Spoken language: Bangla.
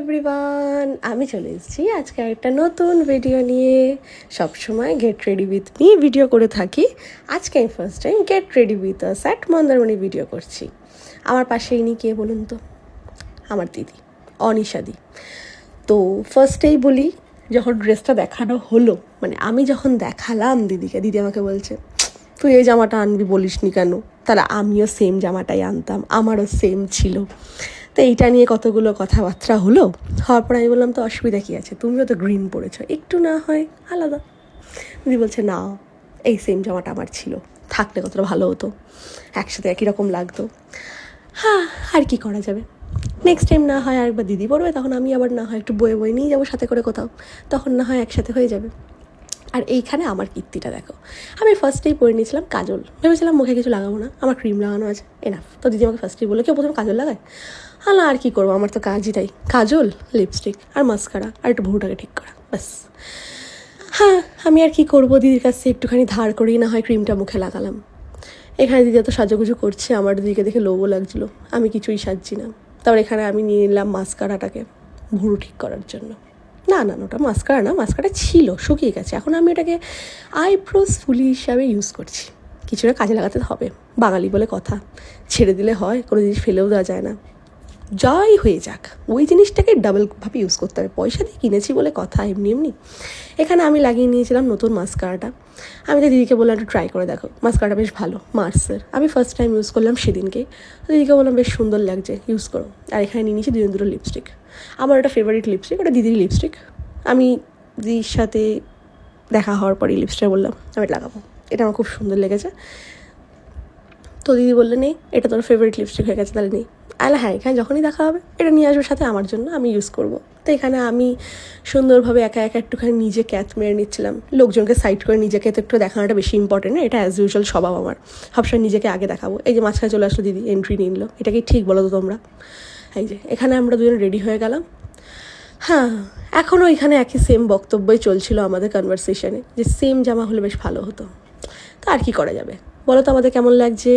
এভরিওয়ান, আমি চলে এসেছি আজকে একটা নতুন ভিডিও নিয়ে। সবসময় get ready with me video করে থাকি। আজকে আমি first time get ready with us at Mandarmani video করছি। আমার পাশে ইনি কে বলুন তো? আমার দিদি অনিশাদি। তো ফার্স্টেই বলি, যখন ড্রেসটা দেখানো হলো, মানে আমি যখন দেখালাম দিদিকে, দিদি আমাকে বলছে তুই এই জামাটা আনবি বলিসনি কেন? তাহলে আমিও সেম জামাটাই আনতাম, আমারও সেম ছিল। তো এইটা নিয়ে কতগুলো কথাবার্তা হওয়ার পর আমি বললাম তো অসুবিধা কী আছে, তুমিও তো গ্রিন পরেছো, একটু না হয় আলাদা। দিদি বলছে না, এই সেম জামাটা আমার ছিল, থাকলে কতটা ভালো হতো, একসাথে একই রকম লাগতো। হ্যাঁ, আর কি করা যাবে, নেক্সট টাইম না হয় আরেকবার দিদি পড়বে, তখন আমি আবার না হয় একটু বয়ে নিয়ে যাবো সাথে করে কোথাও, তখন না হয় একসাথে হয়ে যাবে। আর এইখানে আমার কীর্তিটা দেখো, আমি ফার্স্টেই পরে নিয়েছিলাম কাজল, ভেবেছিলাম মুখে কিছু লাগাবো না, আমার ক্রিম লাগানো আছে এনাফ। তো দিদি আমাকে ফার্স্টেই বলে কেউ প্রথমে কাজল লাগায়? না, আর কী করবো, আমার তো কাজই তাই, কাজল, লিপস্টিক আর মাস্কারা আর একটু ভুরুটাকে ঠিক করা, ব্যাস। হ্যাঁ, আমি আর কি করবো, দিদির কাছে একটুখানি ধার করেই না হয় ক্রিমটা মুখে লাগালাম। এখানে দিদি এত সাজুগুজু করছে, আমার দিদিকে দেখে লোভও লাগছিলো, আমি কিছুই সাজছি না। তারপর এখানে আমি নিয়ে নিলাম মাস্কারাটাকে ভুরু ঠিক করার জন্য। না, ওটা মাস্কারা না, মাস্কারা ছিল, শুকিয়ে গেছে, এখন আমি এটাকে আইব্রোস ফুলি হিসাবে ইউজ করছি। কিছুটা কাজে লাগাতে হবে, বাঙালি বলে কথা, ছেড়ে দিলে হয়, কোনো জিনিস ফেলেও দেওয়া যায় না। যাই হয়ে যাক, ওই জিনিসটাকে ডাবলভাবে ইউজ করতে হবে, পয়সা দিয়ে কিনেছি বলে কথা, এমনি। এখানে আমি লাগিয়ে নিয়েছিলাম নতুন মাস্কারাটা। আমি তো দিদিকে বললাম একটু ট্রাই করে দেখো, মাস্কারাটা বেশ ভালো, মার্সের, আমি ফার্স্ট টাইম ইউজ করলাম সেদিনকে। তো দিদিকে বললাম বেশ সুন্দর লাগছে, ইউজ করো। আর এখানে নিয়ে নিয়েছি দুটো লিপস্টিক, আমার ওটা ফেভারিট লিপস্টিক, ওটা দিদির লিপস্টিক। আমি দিদির সাথে দেখা হওয়ার পরই লিপস্টিকটা বললাম আমি এটা লাগাবো, এটা আমার খুব সুন্দর লেগেছে। তো দিদি বললে নেই, এটা তোর ফেভারিট লিপস্টিক হয়ে গেছে, তাহলে নেই। হ্যাঁ, এখানে যখনই দেখা হবে এটা নিয়ে আসবে সাথে আমার জন্য, আমি ইউজ করবো। তো এখানে আমি সুন্দরভাবে একা একটুখানি নিজে ক্যাচ মেরে নিচ্ছিলাম, লোকজনকে সাইড করে নিজেকে তো একটু দেখানোটা বেশি ইম্পর্টেন্ট না, এটা অ্যাজ ইউজুয়াল স্বভাব আমার, সবসময় নিজেকে আগে দেখাবো। এই যে মাঝখানে চলে আসলো দিদি, এন্ট্রি নিয়ে নিল, এটা কি ঠিক বলো তো তোমরা? এই যে এখানে আমরা দুজন রেডি হয়ে গেলাম। হ্যাঁ, এখনও এখানে একই সেম বক্তব্যই চলছিল আমাদের কনভারসেশনে, যে সেম জামা হলে বেশ ভালো হতো। তো আর কি করা যাবে বলো তো, আমাদের কেমন লাগছে?